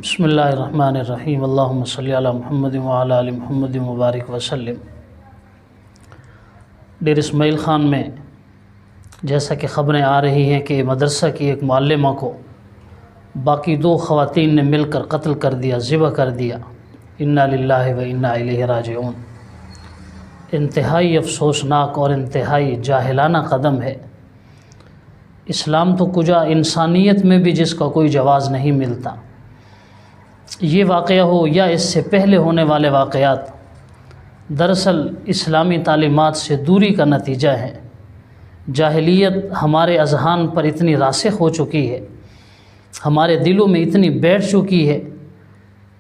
بسم اللہ الرحمن الرحیم اللہم صلی علی محمد وعلی آل محمد مبارک وسلم۔ ڈیر اسماعیل خان میں جیسا کہ خبریں آ رہی ہیں کہ مدرسہ کی ایک معلمہ کو باقی 2 خواتین نے مل کر قتل کر دیا، ذبح کر دیا۔ انا للہ و انا الیہ راجعون۔ انتہائی افسوسناک اور انتہائی جاہلانہ قدم ہے۔ اسلام تو کجا انسانیت میں بھی جس کا کوئی جواز نہیں ملتا۔ یہ واقعہ ہو یا اس سے پہلے ہونے والے واقعات دراصل اسلامی تعلیمات سے دوری کا نتیجہ ہے۔ جاہلیت ہمارے اذہان پر اتنی راسخ ہو چکی ہے، ہمارے دلوں میں اتنی بیٹھ چکی ہے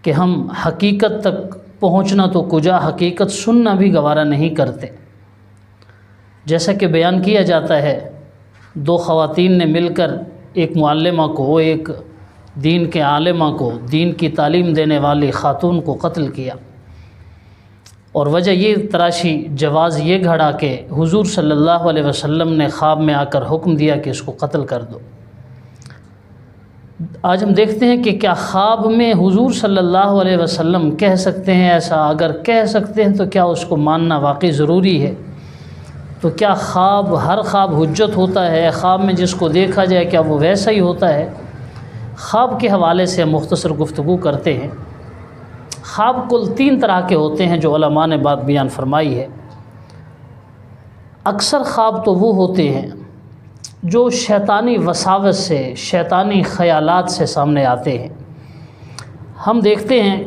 کہ ہم حقیقت تک پہنچنا تو کجا حقیقت سننا بھی گوارا نہیں کرتے۔ جیسا کہ بیان کیا جاتا ہے 2 خواتین نے مل کر ایک معلمہ کو، ایک دین کے عالمہ کو، دین کی تعلیم دینے والی خاتون کو قتل کیا، اور وجہ یہ تراشی جواز یہ گھڑا کہ حضور صلی اللہ علیہ وسلم نے خواب میں آ کر حکم دیا کہ اس کو قتل کر دو۔ آج ہم دیکھتے ہیں کہ کیا خواب میں حضور صلی اللہ علیہ وسلم کہہ سکتے ہیں ایسا؟ اگر کہہ سکتے ہیں تو کیا اس کو ماننا واقعی ضروری ہے؟ تو کیا ہر خواب حجت ہوتا ہے؟ خواب میں جس کو دیکھا جائے کیا وہ ویسا ہی ہوتا ہے؟ خواب کے حوالے سے ہم مختصر گفتگو کرتے ہیں۔ خواب کل 3 طرح کے ہوتے ہیں جو علماء نے بات بیان فرمائی ہے۔ اکثر خواب تو وہ ہوتے ہیں جو شیطانی وساوس سے، شیطانی خیالات سے سامنے آتے ہیں۔ ہم دیکھتے ہیں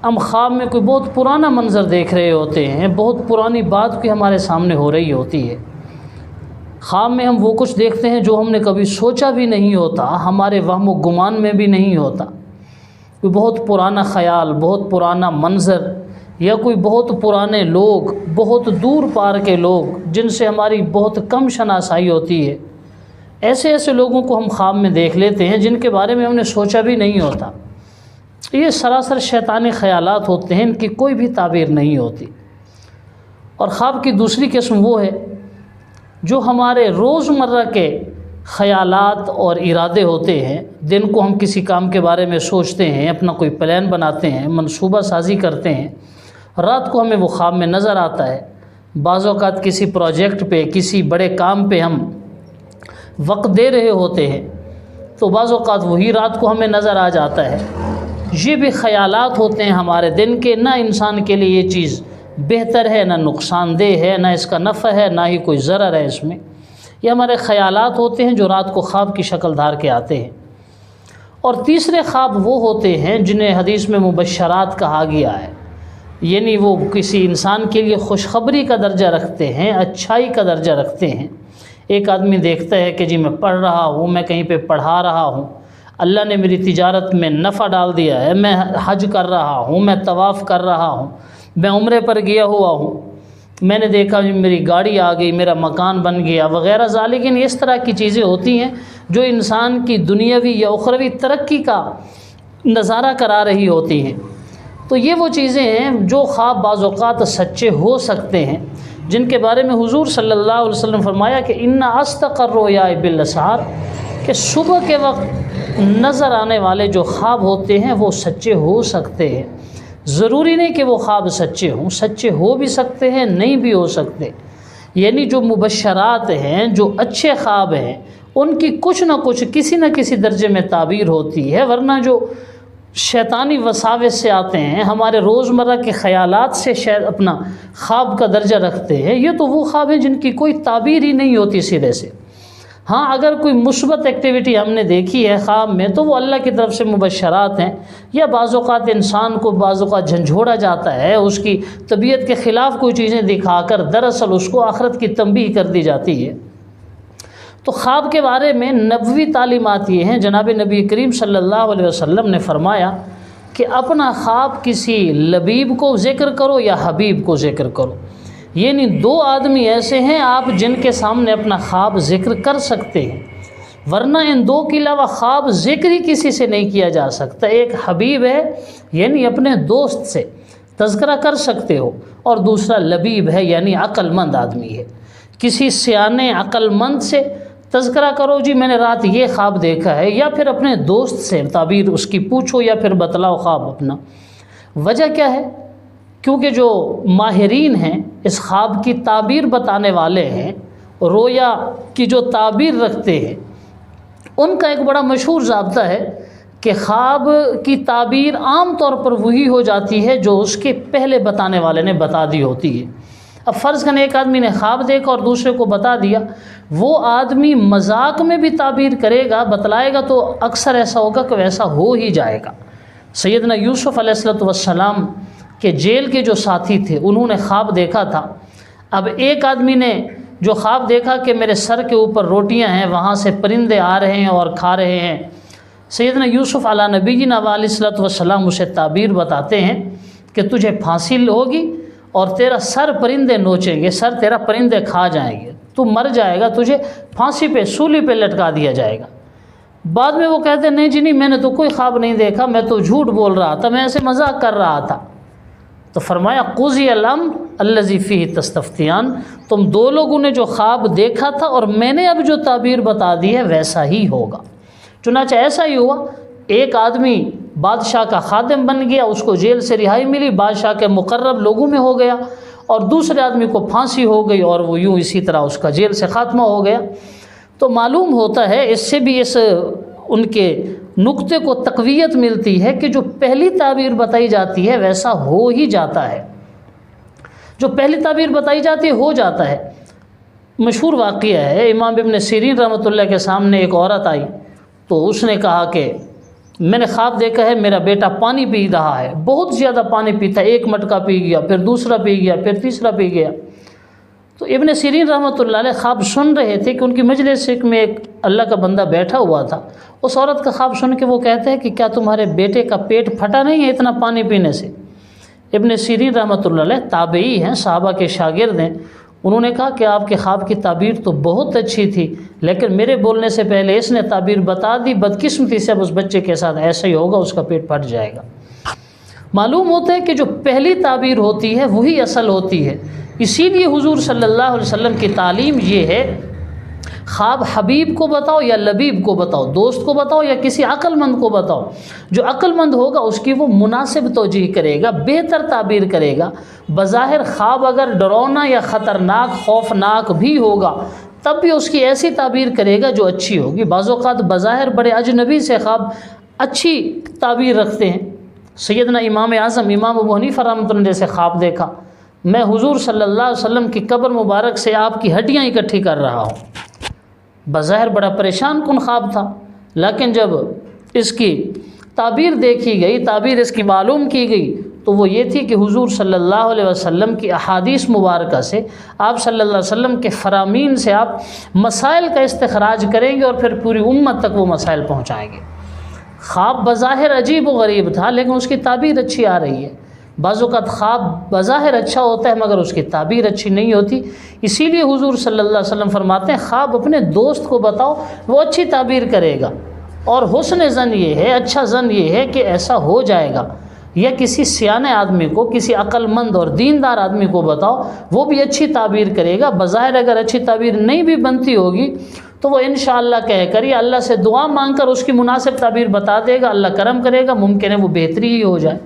ہم خواب میں کوئی بہت پرانا منظر دیکھ رہے ہوتے ہیں، بہت پرانی بات کوئی ہمارے سامنے ہو رہی ہوتی ہے۔ خواب میں ہم وہ کچھ دیکھتے ہیں جو ہم نے کبھی سوچا بھی نہیں ہوتا، ہمارے وہم و گمان میں بھی نہیں ہوتا۔ کوئی بہت پرانا خیال، بہت پرانا منظر، یا کوئی بہت پرانے لوگ، بہت دور پار کے لوگ جن سے ہماری بہت کم شناسائی ہوتی ہے، ایسے لوگوں کو ہم خواب میں دیکھ لیتے ہیں جن کے بارے میں ہم نے سوچا بھی نہیں ہوتا۔ یہ سراسر شیطانی خیالات ہوتے ہیں، ان کی کوئی بھی تعبیر نہیں ہوتی۔ اور خواب کی دوسری قسم وہ ہے جو ہمارے روزمرہ کے خیالات اور ارادے ہوتے ہیں۔ دن کو ہم کسی کام کے بارے میں سوچتے ہیں، اپنا کوئی پلان بناتے ہیں، منصوبہ سازی کرتے ہیں، رات کو ہمیں وہ خواب میں نظر آتا ہے۔ بعض اوقات کسی پروجیکٹ پہ، کسی بڑے کام پہ ہم وقت دے رہے ہوتے ہیں تو بعض اوقات وہی رات کو ہمیں نظر آ جاتا ہے۔ یہ بھی خیالات ہوتے ہیں ہمارے دن کے، نہ انسان کے لیے یہ چیز بہتر ہے، نہ نقصان دہ ہے، نہ اس کا نفع ہے، نہ ہی کوئی ضرر ہے اس میں۔ یہ ہمارے خیالات ہوتے ہیں جو رات کو خواب کی شکل دھار کے آتے ہیں۔ اور تیسرے خواب وہ ہوتے ہیں جنہیں حدیث میں مبشرات کہا گیا ہے، یعنی وہ کسی انسان کے لیے خوشخبری کا درجہ رکھتے ہیں، اچھائی کا درجہ رکھتے ہیں۔ ایک آدمی دیکھتا ہے کہ جی میں پڑھ رہا ہوں، میں کہیں پہ پڑھا رہا ہوں، اللہ نے میری تجارت میں نفع ڈال دیا ہے، میں حج کر رہا ہوں، میں طواف کر رہا ہوں، میں عمرے پر گیا ہوا ہوں، میں نے دیکھا میری گاڑی آ گئی، میرا مکان بن گیا وغیرہ لیکن اس طرح کی چیزیں ہوتی ہیں جو انسان کی دنیاوی یا اخروی ترقی کا نظارہ کرا رہی ہوتی ہیں۔ تو یہ وہ چیزیں ہیں جو خواب بعض اوقات سچے ہو سکتے ہیں، جن کے بارے میں حضور صلی اللہ علیہ وسلم نے فرمایا کہ ان اصدق الرؤیا بالاسحار، کہ صبح کے وقت نظر آنے والے جو خواب ہوتے ہیں وہ سچے ہو سکتے ہیں۔ ضروری نہیں کہ وہ خواب سچے ہوں، سچے ہو بھی سکتے ہیں، نہیں بھی ہو سکتے۔ یعنی جو مبشرات ہیں، جو اچھے خواب ہیں، ان کی کچھ نہ کچھ کسی نہ کسی درجے میں تعبیر ہوتی ہے، ورنہ جو شیطانی وساوس سے آتے ہیں، ہمارے روزمرہ کے خیالات سے شاید اپنا خواب کا درجہ رکھتے ہیں، یہ تو وہ خواب ہیں جن کی کوئی تعبیر ہی نہیں ہوتی سرے سے۔ ہاں اگر کوئی مثبت ایکٹیویٹی ہم نے دیکھی ہے خواب میں تو وہ اللہ کی طرف سے مبشرات ہیں، یا بعض اوقات انسان کو بعض اوقات جھنجھوڑا جاتا ہے، اس کی طبیعت کے خلاف کوئی چیزیں دکھا کر دراصل اس کو آخرت کی تنبیہ کر دی جاتی ہے۔ تو خواب کے بارے میں نبوی تعلیمات یہ ہیں، جناب نبی کریم صلی اللہ علیہ وسلم نے فرمایا کہ اپنا خواب کسی لبیب کو ذکر کرو یا حبیب کو ذکر کرو۔ یعنی 2 آدمی ایسے ہیں آپ جن کے سامنے اپنا خواب ذکر کر سکتے ہیں، ورنہ ان 2 کے علاوہ خواب ذکر ہی کسی سے نہیں کیا جا سکتا۔ ایک حبیب ہے یعنی اپنے دوست سے تذکرہ کر سکتے ہو، اور دوسرا لبیب ہے یعنی عقل مند آدمی ہے، کسی سیانے عقل مند سے تذکرہ کرو جی میں نے رات یہ خواب دیکھا ہے، یا پھر اپنے دوست سے تعبیر اس کی پوچھو یا پھر بتلاؤ خواب اپنا۔ وجہ کیا ہے؟ کیونکہ جو ماہرین ہیں اس خواب کی تعبیر بتانے والے ہیں، رویا کی جو تعبیر رکھتے ہیں، ان کا ایک بڑا مشہور ضابطہ ہے کہ خواب کی تعبیر عام طور پر وہی ہو جاتی ہے جو اس کے پہلے بتانے والے نے بتا دی ہوتی ہے۔ اب فرض کریں ایک آدمی نے خواب دیکھا اور دوسرے کو بتا دیا، وہ آدمی مذاق میں بھی تعبیر کرے گا، بتلائے گا، تو اکثر ایسا ہوگا کہ ویسا ہو ہی جائے گا۔ سیدنا یوسف علیہ السلام کے جیل کے جو ساتھی تھے انہوں نے خواب دیکھا تھا۔ اب ایک آدمی نے جو خواب دیکھا کہ میرے سر کے اوپر روٹیاں ہیں، وہاں سے پرندے آ رہے ہیں اور کھا رہے ہیں، سیدنا یوسف علیہ نبینا علیہ السلام اسے تعبیر بتاتے ہیں کہ تجھے پھانسی ہوگی اور تیرا سر پرندے نوچیں گے، سر تیرا پرندے کھا جائیں گے، تو مر جائے گا، تجھے پھانسی پہ سولی پہ لٹکا دیا جائے گا۔ بعد میں وہ کہتے ہیں نہیں جی نہیں، میں نے تو کوئی خواب نہیں دیکھا، میں تو جھوٹ بول رہا تھا، میں ایسے مذاق کر رہا تھا۔ تو فرمایا قضی الامر الذی فیہ تستفتیان، تم دو لوگوں نے جو خواب دیکھا تھا اور میں نے اب جو تعبیر بتا دی ہے ویسا ہی ہوگا۔ چنانچہ ایسا ہی ہوا، ایک آدمی بادشاہ کا خادم بن گیا، اس کو جیل سے رہائی ملی، بادشاہ کے مقرب لوگوں میں ہو گیا، اور دوسرے آدمی کو پھانسی ہو گئی اور وہ یوں اسی طرح اس کا جیل سے خاتمہ ہو گیا۔ تو معلوم ہوتا ہے اس سے بھی ان کے نقطے کو تقویت ملتی ہے کہ جو پہلی تعبیر بتائی جاتی ہے ویسا ہو ہی جاتا ہے، جو پہلی تعبیر بتائی جاتی ہے ہو جاتا ہے۔ مشہور واقعہ ہے، امام ابن سیرین رحمۃ اللہ کے سامنے ایک عورت آئی تو اس نے کہا کہ میں نے خواب دیکھا ہے میرا بیٹا پانی پی رہا ہے، بہت زیادہ پانی پیتا ہے، ایک مٹکا پی گیا، پھر دوسرا پی گیا، پھر تیسرا پی گیا۔ تو ابن سیرین رحمۃ اللہ علیہ خواب سن رہے تھے کہ ان کی مجلس میں ایک اللہ کا بندہ بیٹھا ہوا تھا، اس عورت کا خواب سن کے وہ کہتے ہیں کہ کیا تمہارے بیٹے کا پیٹ پھٹا نہیں ہے اتنا پانی پینے سے؟ ابن سیرین رحمۃ اللہ علیہ تابعی ہیں، صحابہ کے شاگرد ہیں، انہوں نے کہا کہ آپ کے خواب کی تعبیر تو بہت اچھی تھی، لیکن میرے بولنے سے پہلے اس نے تعبیر بتا دی، بدقسمتی سے اب اس بچے کے ساتھ ایسا ہی ہوگا، اس کا پیٹ پھٹ جائے گا۔ معلوم ہوتا ہے کہ جو پہلی تعبیر ہوتی ہے وہی اصل ہوتی ہے۔ اسی لیے حضور صلی اللہ علیہ وسلم کی تعلیم یہ ہے، خواب حبیب کو بتاؤ یا لبیب کو بتاؤ، دوست کو بتاؤ یا کسی عقل مند کو بتاؤ، جو عقل مند ہوگا اس کی وہ مناسب توجیہ کرے گا، بہتر تعبیر کرے گا۔ بظاہر خواب اگر ڈراؤنا یا خطرناک خوفناک بھی ہوگا تب بھی اس کی ایسی تعبیر کرے گا جو اچھی ہوگی۔ بعض اوقات بظاہر بڑے اجنبی سے خواب اچھی تعبیر رکھتے ہیں۔ سیدنا امام اعظم امام ابو حنیفہ رحمۃ اللہ جیسے خواب دیکھا، میں حضور صلی اللہ علیہ وسلم کی قبر مبارک سے آپ کی ہڈیاں اکٹھی کر رہا ہوں۔ بظاہر بڑا پریشان کن خواب تھا، لیکن جب اس کی تعبیر دیکھی گئی، تعبیر اس کی معلوم کی گئی، تو وہ یہ تھی کہ حضور صلی اللہ علیہ وسلم کی احادیث مبارکہ سے، آپ صلی اللہ علیہ وسلم کے فرامین سے آپ مسائل کا استخراج کریں گے اور پھر پوری امت تک وہ مسائل پہنچائیں گے۔ خواب بظاہر عجیب و غریب تھا لیکن اس کی تعبیر اچھی آ رہی ہے۔ بعض اوقات خواب بظاہر اچھا ہوتا ہے مگر اس کی تعبیر اچھی نہیں ہوتی، اسی لیے حضور صلی اللہ علیہ وسلم فرماتے ہیں خواب اپنے دوست کو بتاؤ، وہ اچھی تعبیر کرے گا، اور حسن ظن یہ ہے، اچھا ظن یہ ہے کہ ایسا ہو جائے گا۔ یا کسی سیانے آدمی کو، کسی عقل مند اور دیندار آدمی کو بتاؤ، وہ بھی اچھی تعبیر کرے گا۔ بظاہر اگر اچھی تعبیر نہیں بھی بنتی ہوگی تو وہ انشاءاللہ کہہ کر یا اللہ سے دعا مانگ کر اس کی مناسب تعبیر بتا دے گا، اللہ کرم کرے گا، ممکن ہے وہ بہتری ہی ہو جائے۔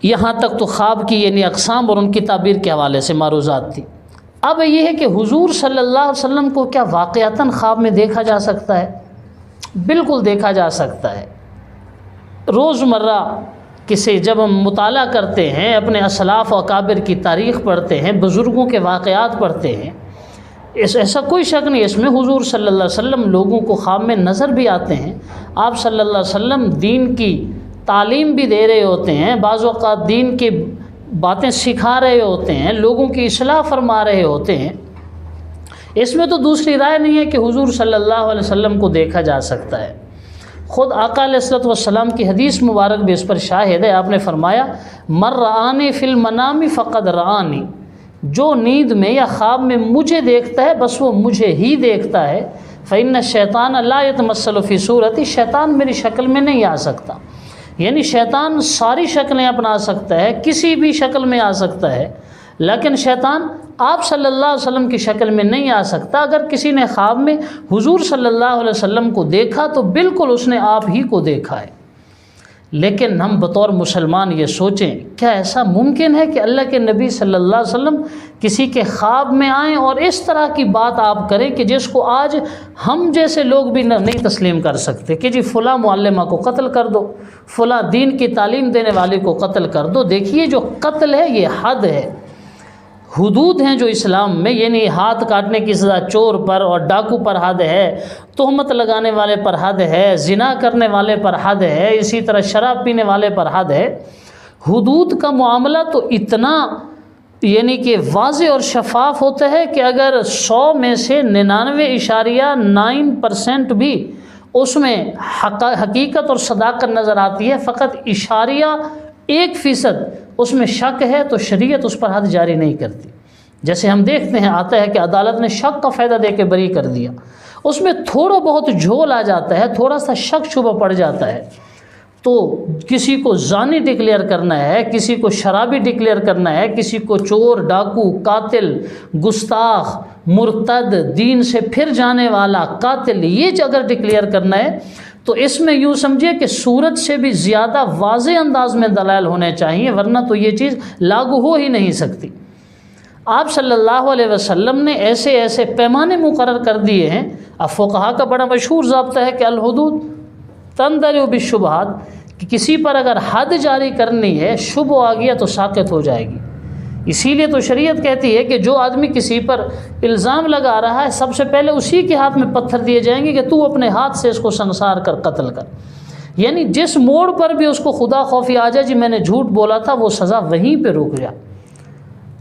یہاں تک تو خواب کی یعنی اقسام اور ان کی تعبیر کے حوالے سے معروضات تھی۔ اب یہ ہے کہ حضور صلی اللہ علیہ وسلم کو کیا واقعتاً خواب میں دیکھا جا سکتا ہے؟ بالکل دیکھا جا سکتا ہے۔ روزمرہ کسی جب ہم مطالعہ کرتے ہیں، اپنے اسلاف و اکابر کی تاریخ پڑھتے ہیں، بزرگوں کے واقعات پڑھتے ہیں، ایسا کوئی شک نہیں اس میں حضور صلی اللہ علیہ وسلم لوگوں کو خواب میں نظر بھی آتے ہیں۔ آپ صلی اللہ علیہ وسلم دین کی تعلیم بھی دے رہے ہوتے ہیں، بعض اوقات دین کی باتیں سکھا رہے ہوتے ہیں، لوگوں کی اصلاح فرما رہے ہوتے ہیں۔ اس میں تو دوسری رائے نہیں ہے کہ حضور صلی اللہ علیہ وسلم کو دیکھا جا سکتا ہے۔ خود آقا علیہ الصلوۃ والسلام کی حدیث مبارک بھی اس پر شاہد ہے۔ آپ نے فرمایا من رآنی فی المنام فقد رآنی، جو نیند میں یا خواب میں مجھے دیکھتا ہے بس وہ مجھے ہی دیکھتا ہے۔ فإن الشیطان لا يتمثل فی صورتی، شیطان میری شکل میں نہیں آ سکتا، یعنی شیطان ساری شکلیں اپنا سکتا ہے، کسی بھی شکل میں آ سکتا ہے، لیکن شیطان آپ صلی اللہ علیہ وسلم کی شکل میں نہیں آ سکتا۔ اگر کسی نے خواب میں حضور صلی اللہ علیہ وسلم کو دیکھا تو بالکل اس نے آپ ہی کو دیکھا ہے۔ لیکن ہم بطور مسلمان یہ سوچیں، کیا ایسا ممکن ہے کہ اللہ کے نبی صلی اللہ علیہ وسلم کسی کے خواب میں آئیں اور اس طرح کی بات آپ کریں کہ جس کو آج ہم جیسے لوگ بھی نہیں تسلیم کر سکتے کہ جی فلاں معلمہ کو قتل کر دو، فلاں دین کی تعلیم دینے والے کو قتل کر دو۔ دیکھیے جو قتل ہے یہ حد ہے، حدود ہیں جو اسلام میں، یعنی ہاتھ کاٹنے کی سزا چور پر اور ڈاکو پر حد ہے، تہمت لگانے والے پر حد ہے، زنا کرنے والے پر حد ہے، اسی طرح شراب پینے والے پر حد ہے۔ حدود کا معاملہ تو اتنا یعنی کہ واضح اور شفاف ہوتا ہے کہ اگر 100 میں سے 99.9% بھی اس میں حقیقت اور صداقت نظر آتی ہے، فقط 1% اس میں شک ہے تو شریعت اس پر حد جاری نہیں کرتی۔ جیسے ہم دیکھتے ہیں آتا ہے کہ عدالت نے شک کا فائدہ دے کے بری کر دیا، اس میں تھوڑا بہت جھول آ جاتا ہے، تھوڑا سا شک شبہ پڑ جاتا ہے، تو کسی کو زانی ڈکلیئر کرنا ہے، کسی کو شرابی ڈکلیئر کرنا ہے، کسی کو چور، ڈاکو، قاتل، گستاخ، مرتد، دین سے پھر جانے والا، قاتل، یہ اگر ڈکلیئر کرنا ہے تو اس میں یوں سمجھے کہ صورت سے بھی زیادہ واضح انداز میں دلائل ہونے چاہیے، ورنہ تو یہ چیز لاگو ہو ہی نہیں سکتی۔ آپ صلی اللہ علیہ وسلم نے ایسے ایسے پیمانے مقرر کر دیے ہیں۔ اب فقہا کا بڑا مشہور ضابطہ ہے کہ الحدود تندرع بالشبہات، کہ کسی پر اگر حد جاری کرنی ہے، شبہ آ گیا تو ساقط ہو جائے گی۔ اسی لیے تو شریعت کہتی ہے کہ جو آدمی کسی پر الزام لگا رہا ہے سب سے پہلے اسی کے ہاتھ میں پتھر دیے جائیں گے کہ تو اپنے ہاتھ سے اس کو سنسار کر قتل کر۔ یعنی جس موڑ پر بھی اس کو خدا خوفی آ جائے جی میں نے جھوٹ بولا تھا، وہ سزا وہیں پہ رک جائے۔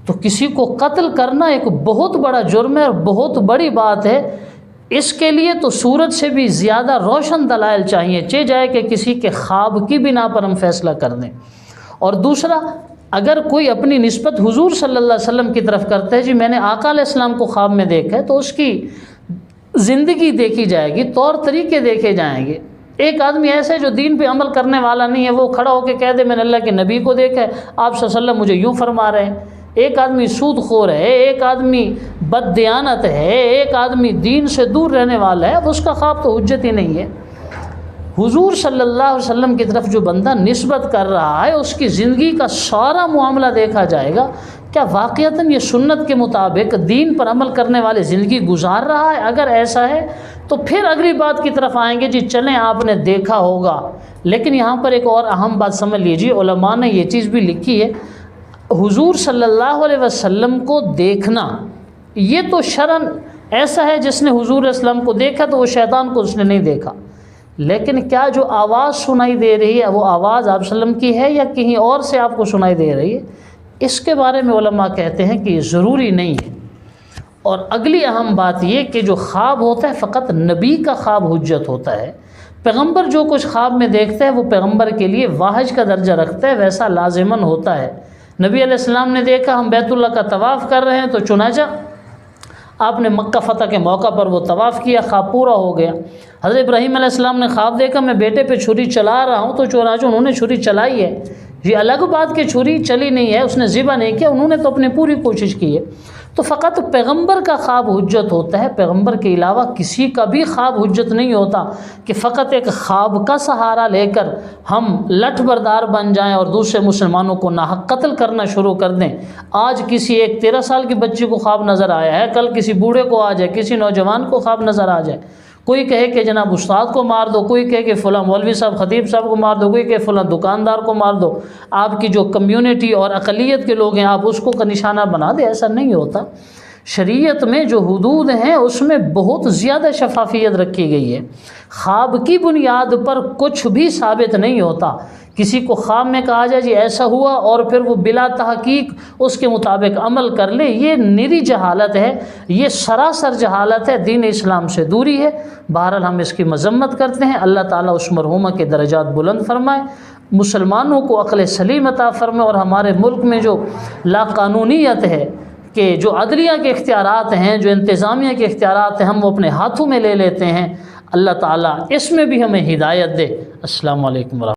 تو کسی کو قتل کرنا ایک بہت بڑا جرم ہے اور بہت بڑی بات ہے۔ اس کے لیے تو صورت سے بھی زیادہ روشن دلائل چاہیے، چہ جائے کہ کسی کے خواب کی بنا پر ہم فیصلہ کر دیں۔ اور دوسرا، اگر کوئی اپنی نسبت حضور صلی اللہ علیہ وسلم کی طرف کرتا ہے، جی میں نے آقا علیہ السلام کو خواب میں دیکھا ہے، تو اس کی زندگی دیکھی جائے گی، طور طریقے دیکھے جائیں گے۔ ایک آدمی ایسا ہے جو دین پہ عمل کرنے والا نہیں ہے، وہ کھڑا ہو کے کہہ دے میں نے اللہ کے نبی کو دیکھا ہے، آپ صلی اللہ علیہ وسلم مجھے یوں فرما رہے ہیں۔ ایک آدمی سود خور ہے، ایک آدمی بد دیانت ہے، ایک آدمی دین سے دور رہنے والا ہے، اب اس کا خواب تو حجت ہی نہیں ہے۔ حضور صلی اللہ علیہ وسلم کی طرف جو بندہ نسبت کر رہا ہے اس کی زندگی کا سارا معاملہ دیکھا جائے گا، کیا واقعتاً یہ سنت کے مطابق دین پر عمل کرنے والے زندگی گزار رہا ہے؟ اگر ایسا ہے تو پھر اگلی بات کی طرف آئیں گے، جی چلیں آپ نے دیکھا ہوگا۔ لیکن یہاں پر ایک اور اہم بات سمجھ لیجیے، علماء نے یہ چیز بھی لکھی ہے، حضور صلی اللہ علیہ وسلم کو دیکھنا یہ تو شرعاً ایسا ہے جس نے حضور علیہ السلام کو دیکھا تو وہ شیطان کو اس نے نہیں دیکھا، لیکن کیا جو آواز سنائی دے رہی ہے وہ آواز آپ صلی اللہ علیہ وسلم کی ہے یا کہیں اور سے آپ کو سنائی دے رہی ہے؟ اس کے بارے میں علماء کہتے ہیں کہ یہ ضروری نہیں ہے۔ اور اگلی اہم بات یہ کہ جو خواب ہوتا ہے فقط نبی کا خواب حجت ہوتا ہے۔ پیغمبر جو کچھ خواب میں دیکھتا ہے وہ پیغمبر کے لیے واحج کا درجہ رکھتا ہے، ویسا لازماً ہوتا ہے۔ نبی علیہ السلام نے دیکھا ہم بیت اللہ کا طواف کر رہے ہیں تو چنانچہ آپ نے مکہ فتح کے موقع پر وہ طواف کیا، خواب پورا ہو گیا۔ حضرت ابراہیم علیہ السلام نے خواب دیکھا میں بیٹے پہ چھری چلا رہا ہوں تو چنانچہ انہوں نے چھری چلائی ہے۔ یہ الگ بات کہ چھری چلی نہیں ہے، اس نے ذبح نہیں کیا، انہوں نے تو اپنی پوری کوشش کی ہے۔ تو فقط پیغمبر کا خواب حجت ہوتا ہے، پیغمبر کے علاوہ کسی کا بھی خواب حجت نہیں ہوتا کہ فقط ایک خواب کا سہارا لے کر ہم لٹھ بردار بن جائیں اور دوسرے مسلمانوں کو ناحق قتل کرنا شروع کر دیں۔ آج کسی ایک 13 سال کی بچی کو خواب نظر آیا ہے، کل کسی بوڑھے کو آ جائے، کسی نوجوان کو خواب نظر آ جائے، کوئی کہے کہ جناب استاد کو مار دو، کوئی کہے کہ فلاں مولوی صاحب خطیب صاحب کو مار دو، کوئی کہے فلاں دکاندار کو مار دو، آپ کی جو کمیونٹی اور اقلیت کے لوگ ہیں آپ اس کو نشانہ بنا دیں۔ ایسا نہیں ہوتا۔ شریعت میں جو حدود ہیں اس میں بہت زیادہ شفافیت رکھی گئی ہے۔ خواب کی بنیاد پر کچھ بھی ثابت نہیں ہوتا۔ کسی کو خواب میں کہا جائے جی ایسا ہوا اور پھر وہ بلا تحقیق اس کے مطابق عمل کر لے، یہ نری جہالت ہے، یہ سراسر جہالت ہے، دین اسلام سے دوری ہے۔ بہرحال ہم اس کی مذمت کرتے ہیں۔ اللہ تعالیٰ اس مرحومہ کے درجات بلند فرمائے، مسلمانوں کو عقل سلیم عطا فرمائے، اور ہمارے ملک میں جو لا قانونیت ہے کہ جو عدلیہ کے اختیارات ہیں، جو انتظامیہ کے اختیارات ہیں، ہم وہ اپنے ہاتھوں میں لے لیتے ہیں، اللہ تعالیٰ اس میں بھی ہمیں ہدایت دے۔ السلام علیکم ورحمۃ اللہ۔